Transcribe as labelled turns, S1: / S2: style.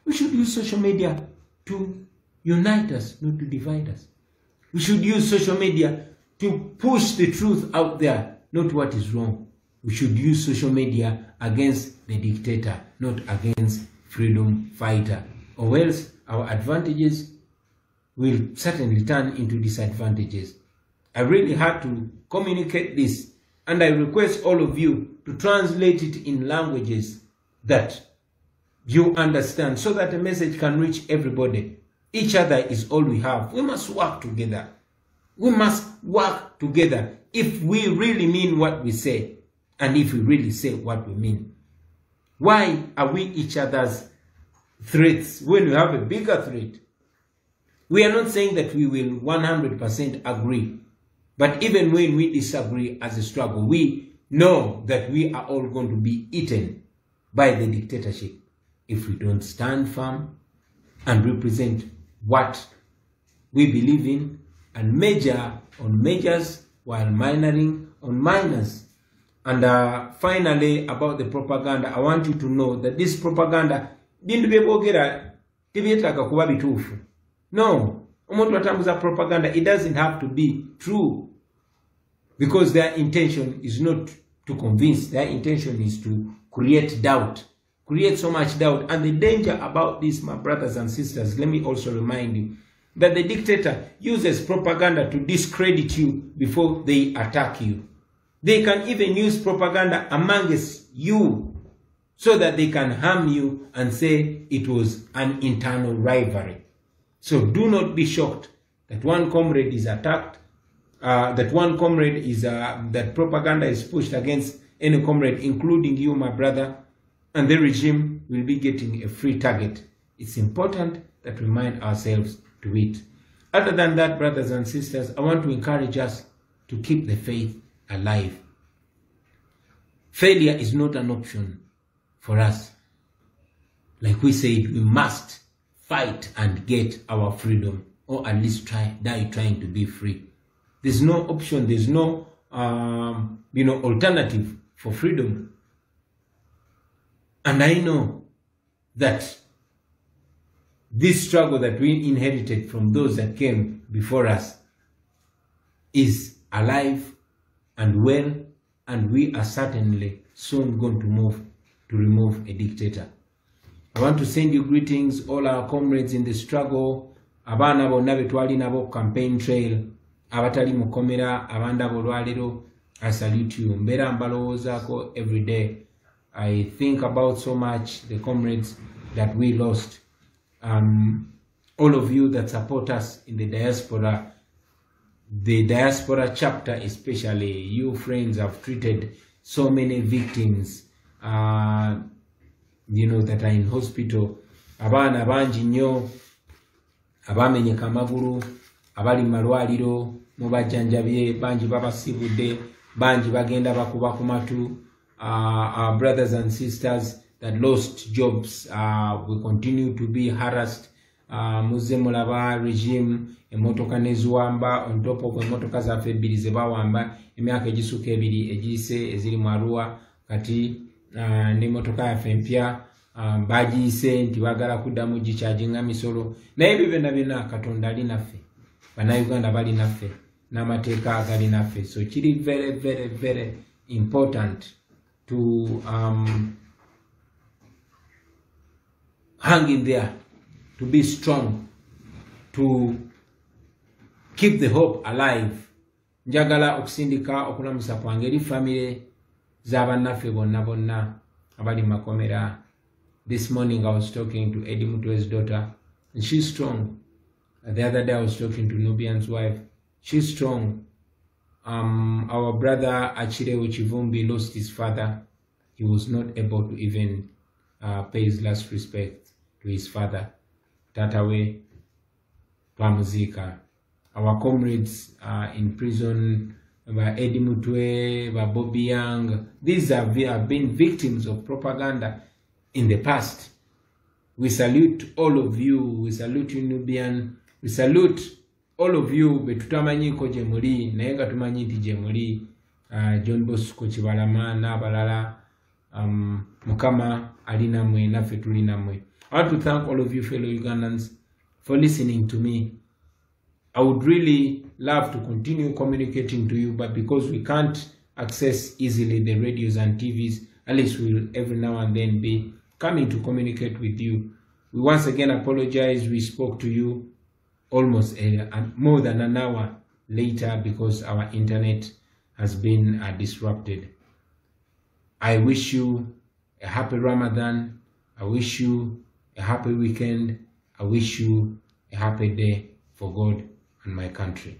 S1: We should use social media to unite us, not to divide us. We should use social media to push the truth out there, not what is wrong. We should use social media against the dictator, not against freedom fighter. Or else our advantages will certainly turn into disadvantages. I really had to communicate this, and I request all of you to translate it in languages that you understand so that the message can reach everybody. Each other is all we have. We must work together. We must work together if we really mean what we say and if we really say what we mean. Why are we each other's threats when we have a bigger threat? We are not saying that we will 100% agree, but even when we disagree as a struggle, we know that we are all going to be eaten by the dictatorship if we don't stand firm and represent what we believe in and major on majors while minoring on minors. And finally, about the propaganda, I want you to know that this propaganda didn't be no, propaganda, it doesn't have to be true, because their intention is not to convince. Their intention is to create doubt, create so much doubt. And the danger about this, my brothers and sisters, let me also remind you that the dictator uses propaganda to discredit you before they attack you. They can even use propaganda amongst you so that they can harm you and say it was an internal rivalry. So do not be shocked that one comrade is attacked, that propaganda is pushed against any comrade, including you, my brother, and the regime will be getting a free target. It's important that we remind ourselves to it. Other than that, brothers and sisters, I want to encourage us to keep the faith alive. Failure is not an option for us. Like we said, we must fight and get our freedom, or at least die trying to be free. There's no option, there's no alternative for freedom. And I know that this struggle that we inherited from those that came before us is alive and well, and we are certainly soon going to remove a dictator. I want to send you greetings, all our comrades in the struggle. Abana bonna betwali nabo campaign trail, abatali mukomera, abanda bolwaliro. I salute you. Mbera mbalowoozako every day. I think about so much the comrades that we lost. All of you that support us in the diaspora chapter especially, you friends have treated so many victims, that are in hospital. Abana banji nnyo abamenyeka amagulu, abali malwaliro mubajjanjabye, banji babasibudde, banji bagenda bakuba ku matu. Our brothers and sisters that lost jobs, we continue to be harassed. Muze mulaba regime emotoka neziwamba on top of emotoka zaffe ebbiri ze bawamba emyaka egisuka ebiri egiyise eziri mu Arua, kati n'emotoka yaffe empya bagiyise nti bagala kuddamu gikyajinga misolo. Naye ebyo byonna Katonda ali naffe, bannayuganda bali naffe, n'amateeka agali naffe. So kiri very, very, very important to hang in there, to be strong, to keep the hope alive. Njagala okusindika okulamusa kwange eri family z'abannaffe bonna abali makomera. This morning I was talking to Eddie Mutwe's daughter, and she's strong. The other day I was talking to Nubian's wife. She's strong. Our brother Achire Uchivumbi lost his father. He was not able to even pay his last respect to his father. Tatawe Pamuzika. Our comrades in prison, Eddie Mutwe, Bobby Young, these have been victims of propaganda in the past. We salute all of you. We salute you, Nubian. We salute all of you. Betutamanyi ko jemuli, naye nga tumanyi nti jemuli. John Bosco Kibalama n'abalala. Mukama ali namwe, naffe tuli namwe. I want to thank all of you fellow Ugandans for listening to me. I would really love to continue communicating to you, but because we can't access easily the radios and TVs, at least we'll every now and then be coming to communicate with you. We once again apologize. We spoke to you almost more than an hour later because our internet has been disrupted. I wish you a happy Ramadan. I wish you a happy weekend. I wish you a happy day for God and my country.